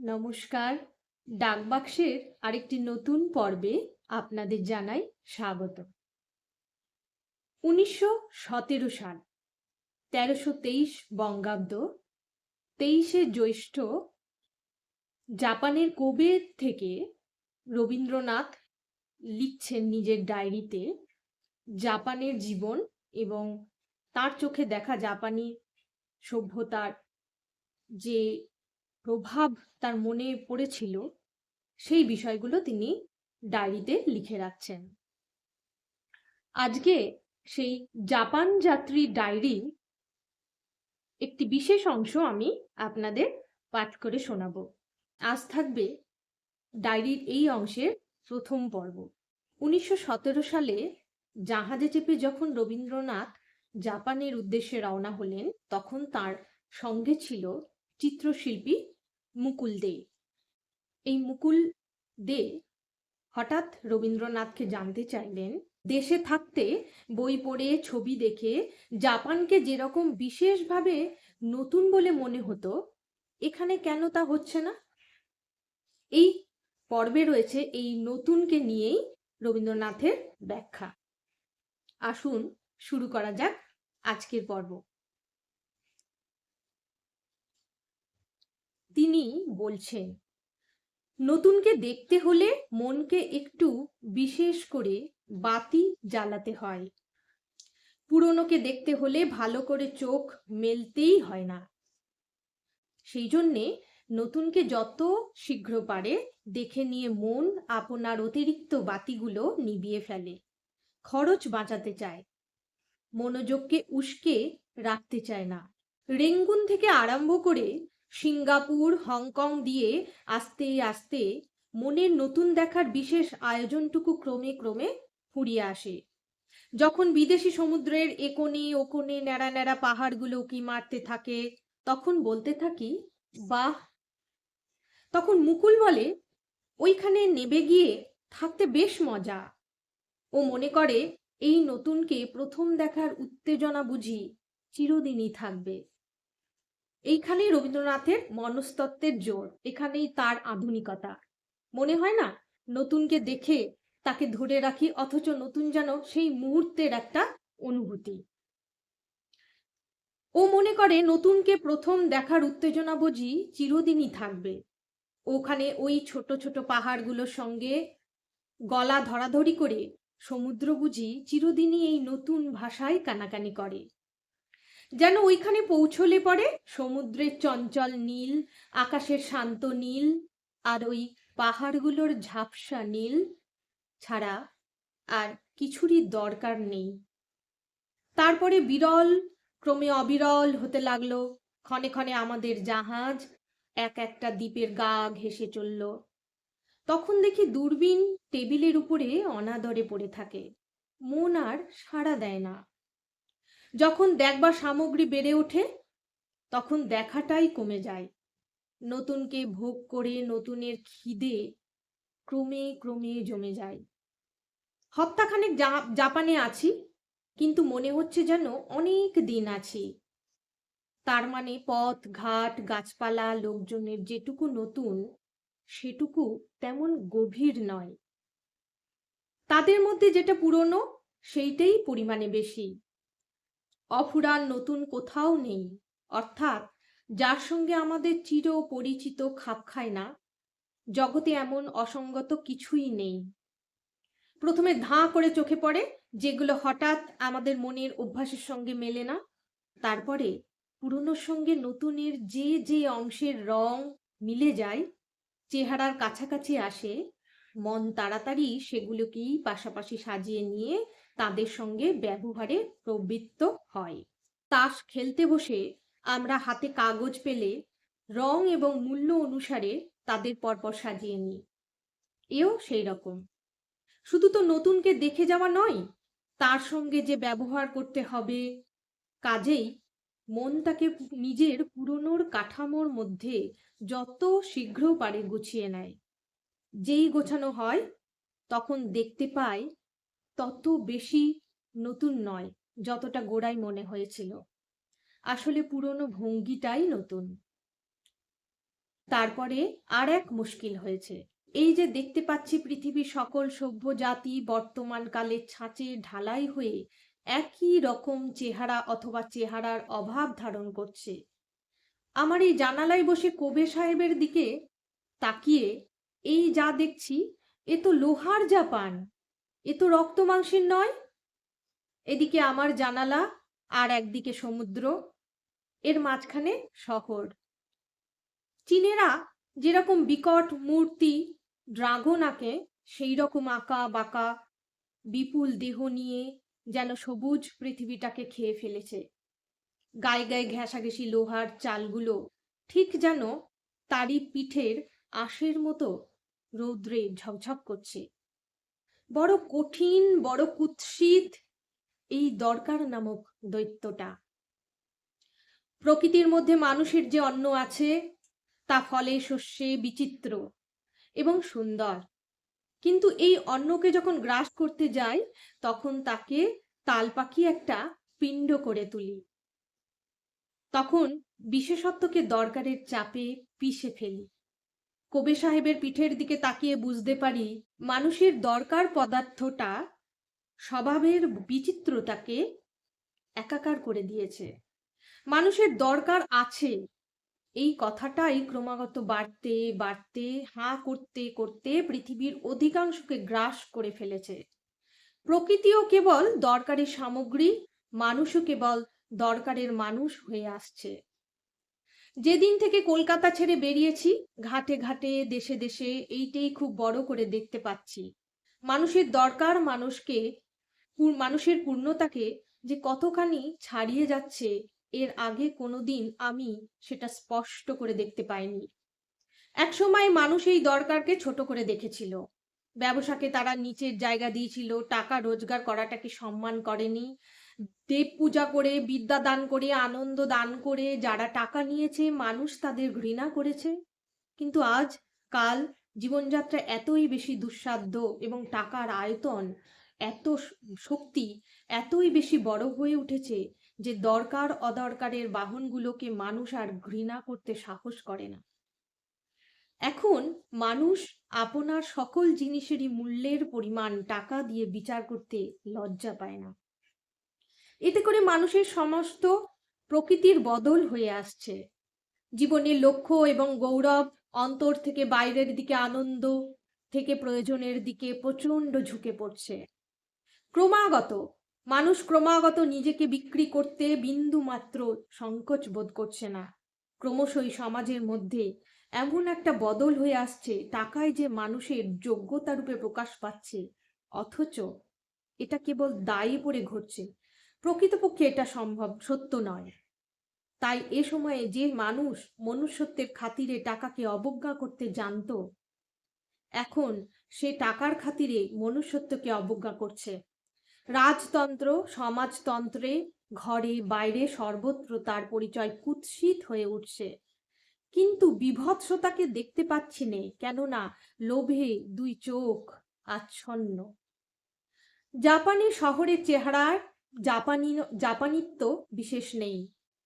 নমস্কার। ডাকবাক্সের আরেকটি নতুন পর্বে আপনাদের জানাই স্বাগত। ১৯১৭ সাল ১৩২৩ বঙ্গাব্দ ২৩শে জ্যৈষ্ঠ জাপানের কোবে থেকে রবীন্দ্রনাথ লিখছেন নিজের ডায়েরিতে জাপানের জীবন এবং তার চোখে দেখা জাপানি সভ্যতার যে প্রভাব তার মনে পড়েছিল সেই বিষয়গুলো তিনি ডায়েরিতে লিখে রাখছেন। আজকে সেই জাপান যাত্রী ডায়েরি একটি বিশেষ অংশ আমি আপনাদের পাঠ করে শোনাবো। আজ থাকবে ডায়েরির এই অংশের প্রথম পর্ব। ১৯১৭ সালে জাহাজে চেপে যখন রবীন্দ্রনাথ জাপানের উদ্দেশ্যে রওনা হলেন তখন তার সঙ্গে ছিল চিত্রশিল্পী মুকুল দে। এই মুকুল দে হঠাৎ রবীন্দ্রনাথকে জানতে চাইলেন দেশে থাকতে বই পড়ে ছবি দেখে জাপানকে যেরকম বিশেষভাবে নতুন বলে মনে হতো এখানে কেন তা হচ্ছে না। এই পর্বে রয়েছে এই নতুনকে নিয়েই রবীন্দ্রনাথের ব্যাখ্যা। আসুন শুরু করা যাক আজকের পর্ব। তিনি বলছেন, নতুনকে দেখতে হলে মনকে একটু বিশেষ করে বাতি জ্বালাতে হয়। পুরনোকে দেখতে হলে ভালো করে চোখ মেলতেই হয় না। সেই জন্যে নতুনকে যত শীঘ্র পারে দেখে নিয়ে মন আপনার অতিরিক্ত বাতিগুলো নিভিয়ে ফেলে, খরচ বাঁচাতে চায়, মনোযোগকে উস্কে রাখতে চায় না। রেঙ্গুন থেকে আরম্ভ করে সিঙ্গাপুর, হংকং দিয়ে আস্তে আস্তে মনের নতুন দেখার বিশেষ আয়োজনটুকু ক্রমে ক্রমে ফুরিয়ে আসে। যখন বিদেশি সমুদ্রের একোণে ওকোণে ন্যাড়া ন্যাড়া পাহাড়গুলো উঁকি মারতে থাকে তখন বলতে থাকি, বাহ। তখন মুকুল বলে, ওইখানে নেবে গিয়ে থাকতে বেশ মজা। ও মনে করে এই নতুনকে প্রথম দেখার উত্তেজনা বুঝি চিরদিনই থাকবে। এইখানেই রবীন্দ্রনাথের মনস্তত্ত্বের জোর, এখানেই তার আধুনিকতা। মনে হয় না নতুনকে দেখে তাকে ধরে রাখি, অথচ নতুন যেন সেই মুহূর্তের একটা অনুভূতি। ও মনে করে নতুনকে প্রথম দেখার উত্তেজনা বুঝি চিরদিনই থাকবে। ওখানে ওই ছোট ছোট পাহাড়গুলোর সঙ্গে গলা ধরাধরি করে সমুদ্র বুঝি চিরদিনই এই নতুন ভাষায় কানাকানি করে। যেন ওইখানে পৌঁছলে পরে সমুদ্রের চঞ্চল নীল, আকাশের শান্ত নীল আর ওই পাহাড়গুলোর ঝাপসা নীল ছাড়া আর কিছুরই দরকার নেই। তারপরে বিরল ক্রমে অবিরল হতে লাগলো। ক্ষণে ক্ষণে আমাদের জাহাজ এক একটা দ্বীপের গা ঘেঁষে চলল। তখন দেখি দূরবীন টেবিলের উপরে অনাদরে পড়ে থাকে, মন আর সাড়া দেয় না। যখন দেখবার সামগ্রী বেড়ে ওঠে তখন দেখাটাই কমে যায়। নতুনকে ভোগ করে নতুনের খিদে ক্রমে ক্রমে জমে যায়। সপ্তাহখানেক জাপানে আছি, কিন্তু মনে হচ্ছে যেন অনেক দিন আছি। তার মানে পথ ঘাট গাছপালা লোকজনের যেটুকু নতুন সেটুকু তেমন গভীর নয়। তাদের মধ্যে যেটা পুরনো সেইটাই পরিমাণে বেশি। অফুরান নতুন কোথাও নেই, অর্থাৎ যার সঙ্গে আমাদের চির পরিচিত খাপ খায় না। জগতে এমন অসঙ্গত কিছুই নেই। প্রথমে ধাঁ করে চোখে পড়ে যেগুলো হঠাৎ আমাদের মনের অভ্যাসের সঙ্গে মেলে না। তারপরে পুরনোর সঙ্গে নতুনের যে যে অংশের রং মিলে যায়, চেহারার কাছাকাছি আসে, মন তাড়াতাড়ি সেগুলোকেই পাশাপাশি সাজিয়ে নিয়ে তাদের সঙ্গে ব্যবহারে প্রবৃত্ত হয়। তাস খেলতে বসে আমরা হাতে কাগজ পেলে রং এবং মূল্য অনুসারে তাদের পরপর সাজিয়ে নিই। এও সেই রকম। শুধু তো নতুনকে দেখে যাওয়া নয়, তার সঙ্গে যে ব্যবহার করতে হবে। কাজেই মন তাকে নিজের পুরনোর কাঠামোর মধ্যে যত শীঘ্র পারে গুছিয়ে নেয়। যেই গোছানো হয় তখন দেখতে পায় তত বেশি নতুন নয় যতটা গোড়ায় মনে হয়েছিল। আসলে পুরনো ভঙ্গিটাই নতুন। তারপরে আর এক মুশকিল হয়েছে। এই যে দেখতে পাচ্ছি পৃথিবীর সকল সভ্য জাতি বর্তমানকালে ছাঁচে ঢালাই হয়ে একই রকম চেহারা অথবা চেহারার অভাব ধারণ করছে। আমার এই জানালায় বসে কবে সাহেবের দিকে তাকিয়ে এই যা দেখছি, এ তো লোহার জাপান, এ তো রক্ত মাংসের নয়। এদিকে আমার জানালা, আর একদিকে সমুদ্র, এর মাঝখানে শহর। চীনেরা যেরকম বিকট মূর্তি ড্রাগন আঁকে, সেই রকম আঁকা বাঁকা বিপুল দেহ নিয়ে যেন সবুজ পৃথিবীটাকে খেয়ে ফেলেছে। গায়ে গায়ে ঘেঁষাঘেঁষি লোহার চালগুলো ঠিক যেন তারই পিঠের আঁশের মতো রৌদ্রে ঝকঝক করছে। বড় কঠিন, বড় কুৎসিত এই দরকার নামক দৈত্যটা। প্রকৃতির মধ্যে মানুষের যে অন্ন আছে তা ফলে শস্যে বিচিত্র এবং সুন্দর, কিন্তু এই অন্নকে যখন গ্রাস করতে যাই তখন তাকে তালপাখি একটা পিণ্ড করে তুলি। তখন বিশেষত্বকে দরকারের চাপে পিষে ফেলি। কবি সাহেবের পিঠের দিকে তাকিয়ে বুঝতে পারি মানুষের দরকার পদার্থটা স্বভাবের বিচিত্রতাকে একাকার করে দিয়েছে। মানুষের দরকার আছে এই কথাটাই ক্রমাগত বাড়তে বাড়তে হাঁ করতে করতে পৃথিবীর অধিকাংশকে গ্রাস করে ফেলেছে। প্রকৃতিও কেবল দরকারের সামগ্রী, মানুষও কেবল দরকারের মানুষ হয়ে আসছে। যেদিন থেকে কলকাতা ছেড়ে বেরিয়েছি, ঘাটে ঘাটে দেশে দেশে এইটাই খুব বড় করে দেখতে পাচ্ছি। মানুষের দরকার মানুষের পূর্ণতাকে যে কতখানি ছাড়িয়ে যাচ্ছে, এর আগে কোনোদিন আমি সেটা স্পষ্ট করে দেখতে পাইনি। একসময় মানুষ এই দরকারকে ছোট করে দেখেছিল। ব্যবসাকে তারা নিচের জায়গা দিয়েছিল, টাকা রোজগার করাটাকে সম্মান করেনি। দেব পূজা করে, বিদ্যা দান করে, আনন্দ দান করে যারা টাকা নিয়েছে মানুষ তাদের ঘৃণা করেছে। কিন্তু আজ কাল জীবনযাত্রা এতই বেশি দুঃসাধ্য এবং টাকার আয়তন এত শক্তি এতই বেশি বড় হয়ে উঠেছে যে দরকার অদরকারের বাহনগুলোকে মানুষ আর ঘৃণা করতে সাহস করে না। এখন মানুষ আপনার সকল জিনিসেরই মূল্যের পরিমাণ টাকা দিয়ে বিচার করতে লজ্জা পায় না। এতে করে মানুষের সমস্ত প্রকৃতির বদল হয়ে আসছে। জীবনের লক্ষ্য এবং গৌরব অন্তর থেকে বাইরের দিকে, আনন্দ থেকে প্রয়োজনের দিকে প্রচণ্ড ঝুঁকে পড়ছে। মানুষ ক্রমাগত নিজেকে বিক্রি করতে বিন্দু মাত্র সংকোচ বোধ করছে না। ক্রমশই সমাজের মধ্যে এমন একটা বদল হয়ে আসছে, টাকায় যে মানুষের যোগ্যতা রূপে প্রকাশ পাচ্ছে, অথচ এটা কেবল দায়ে পড়ে ঘটছে। প্রকৃতপক্ষে এটা সত্য নয়। তাই এ সময়ে যে মানুষ মনুষ্যত্বের খাতিরে টাকাকে অবজ্ঞা করতে জানতো, এখন সে টাকার খাতিরে মনুষ্যত্বকে অবজ্ঞা করছে। রাজতন্ত্র, সমাজতন্ত্রে, ঘরে বাইরে সর্বত্র তার পরিচয় কুৎসিত হয়ে উঠছে। কিন্তু বিভৎসতাকে দেখতে পাচ্ছি নে, কেননা লোভে দুই চোখ আচ্ছন্ন। জাপানি শহরের চেহারার জাপানিত্ব বিশেষ নেই।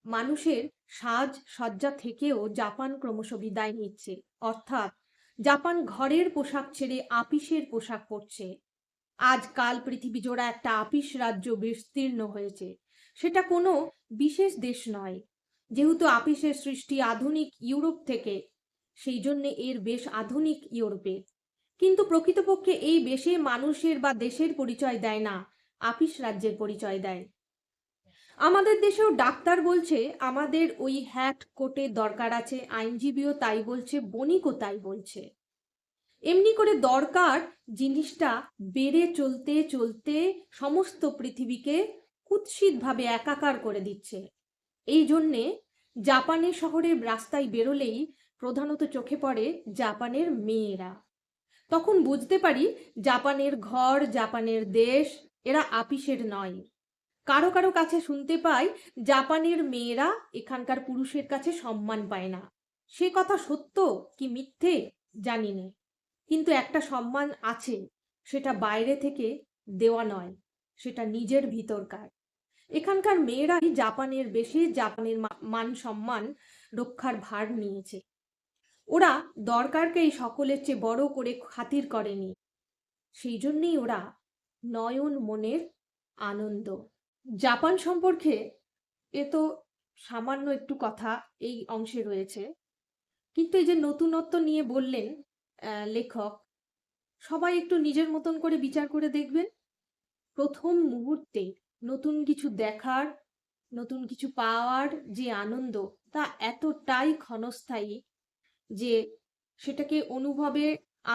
মানুষের সাজ সজ্জা থেকেও জাপান ক্রমশ বিদায় নিচ্ছে, অর্থাৎ জাপান ঘরের পোশাক ছেড়ে আপিসের পোশাক পরছে। আজকাল পৃথিবী জোড়া একটা আপিস রাজ্য বিস্তীর্ণ হয়েছে। সেটা কোনো বিশেষ দেশ নয়। যেহেতু আপিসের সৃষ্টি আধুনিক ইউরোপ থেকে, সেই জন্য এর বেশ আধুনিক ইউরোপের। কিন্তু প্রকৃতপক্ষে এই বেশে মানুষের বা দেশের পরিচয় দেয় না, আপিস রাজ্যের পরিচয় দেয়। আমাদের দেশেও ডাক্তার বলছে আমাদের ওই হ্যাট কোটের দরকার আছে, আইনজীবীও তাই বলছে, বণিকও তাই বলছে। এমনি করে দরকার জিনিসটা বেড়ে চলতে চলতে সমস্ত পৃথিবীকে কুৎসিতভাবে একাকার করে দিচ্ছে। এই জন্যে জাপানের শহরের রাস্তায় বেরোলেই প্রধানত চোখে পড়ে জাপানের মেয়েরা। তখন বুঝতে পারি জাপানের ঘর, জাপানের দেশ এরা আপিসের নয়। কারো কারো কাছে শুনতে পাই জাপানের মেয়েরা এখানকার পুরুষের কাছে সম্মান পায় না। সে কথা সত্য কি মিথ্যে জানি না, কিন্তু একটা সম্মান আছে, সেটা বাইরে থেকে দেওয়া নয়, সেটা নিজের ভিতরকার। এখানকার মেয়েরাই জাপানের বেশি জাপানের মান সম্মান রক্ষার ভার নিয়েছে। ওরা দরকারকেই সকলের চেয়ে বড় করে খাতির করেনি, সেই জন্যই ওরা নয়ন মনের আনন্দ। জাপান সম্পর্কে এ তো সামান্য একটু কথা এই অংশে রয়েছে, কিন্তু এই যে নতুনত্ব নিয়ে বললেন লেখক, সবাই একটু নিজের মতন করে বিচার করে দেখবেন। প্রথম মুহূর্তে নতুন কিছু দেখার, নতুন কিছু পাওয়ার যে আনন্দ, তা এতটাই ক্ষণস্থায়ী যে সেটাকে অনুভবে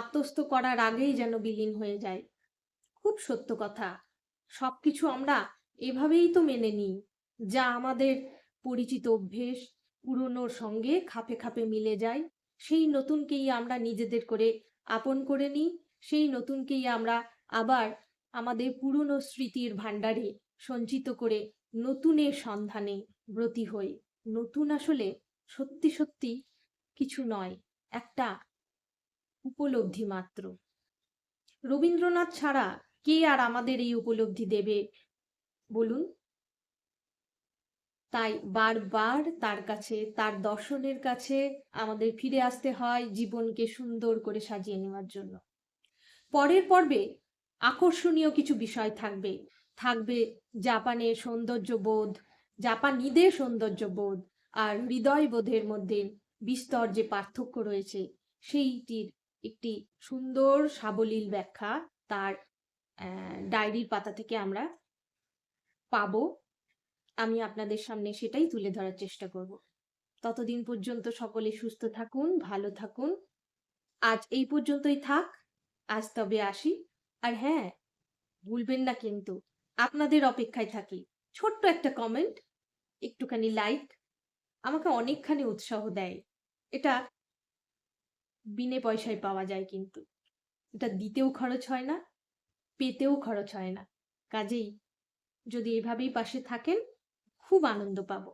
আত্মস্থ করার আগেই যেন বিলীন হয়ে যায়। খুব সত্য কথা। সবকিছু আমরা এভাবেই তো মেনে নিই, যা আমাদের পরিচিত অভ্যেস, পুরনোর সঙ্গে খাপে খাপে মিলে যায়। সেই নতুনকেই আমরা নিজেদের করে আপন করে নিই, সেই নতুনকেই আমরা আবার আমাদের পুরনো স্মৃতির ভাণ্ডারে সঞ্চিত করে নতুনের সন্ধানে ব্রতী হই। নতুন আসলে সত্যি সত্যি কিছু নয়, একটা উপলব্ধি মাত্র। রবীন্দ্রনাথ ছাড়া কে আর আমাদের এই উপলব্ধি দেবে বলুন? তাই বারবার তার কাছে, তার দর্শনের কাছে আমাদের ফিরে আসতে হয় জীবনকে সুন্দর করে সাজিয়ে নেওয়ার জন্য। পরের পর্বে আকর্ষণীয় কিছু বিষয় থাকবে। থাকবে জাপানের সৌন্দর্যবোধ, জাপানিদের সৌন্দর্যবোধ আর হৃদয়বোধের মধ্যে বিস্তর যে পার্থক্য রয়েছে সেইটির একটি সুন্দর সাবলীল ব্যাখ্যা তার ডায়েরির পাতা থেকে আমরা পাবো। আমি আপনাদের সামনে সেটাই তুলে ধরার চেষ্টা করব। ততদিন পর্যন্ত সকলে সুস্থ থাকুন, ভালো থাকুন। আজ এই পর্যন্তই থাক। আজ তবে আসি। আর হ্যাঁ, ভুলবেন না কিন্তু, আপনাদের অপেক্ষায় থাকি। ছোট্ট একটা কমেন্ট, একটুখানি লাইক আমাকে অনেকখানি উৎসাহ দেয়। এটা বিনে পয়সায় পাওয়া যায়, কিন্তু এটা দিতেও খরচ হয় না, পেতেও খরচ হয় না। কাজেই যদি এভাবেই পাশে থাকেন, খুব আনন্দ পাবো।